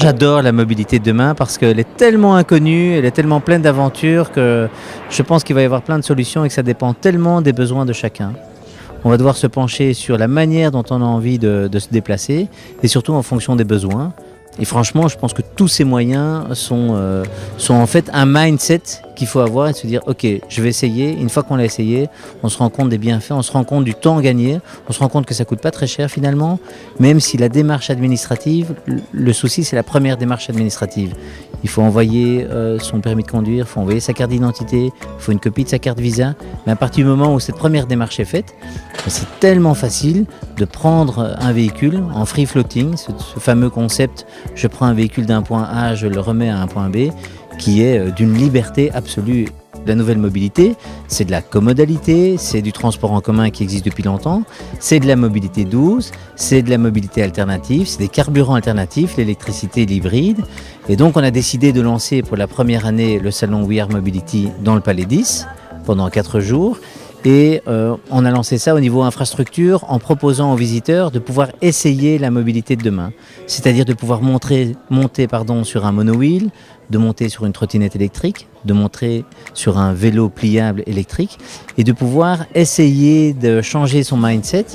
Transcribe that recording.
J'adore la mobilité de demain parce qu'elle est tellement inconnue, elle est tellement pleine d'aventures que je pense qu'il va y avoir plein de solutions et que ça dépend tellement des besoins de chacun. On va devoir se pencher sur la manière dont on a envie de se déplacer et surtout en fonction des besoins. Et franchement, je pense que tous ces moyens sont en fait un mindset qu'il faut avoir et de se dire ok, je vais essayer. Une fois qu'on l'a essayé, on se rend compte des bienfaits, on se rend compte du temps gagné, on se rend compte que ça coûte pas très cher finalement, même si la démarche administrative, le souci c'est la première démarche administrative. Il faut envoyer son permis de conduire, il faut envoyer sa carte d'identité, il faut une copie de sa carte Visa. Mais à partir du moment où cette première démarche est faite, c'est tellement facile de prendre un véhicule en free floating, ce fameux concept je prends un véhicule d'un point A, je le remets à un point B, qui est d'une liberté absolue. La nouvelle mobilité, c'est de la commodalité, c'est du transport en commun qui existe depuis longtemps, c'est de la mobilité douce, c'est de la mobilité alternative, c'est des carburants alternatifs, l'électricité, l'hybride. Et donc on a décidé de lancer pour la première année le salon We Are Mobility dans le Palais 10 pendant 4 jours. Et on a lancé ça au niveau infrastructure en proposant aux visiteurs de pouvoir essayer la mobilité de demain. C'est-à-dire de pouvoir monter sur un monowheel, de monter sur une trottinette électrique, de monter sur un vélo pliable électrique et de pouvoir essayer de changer son mindset.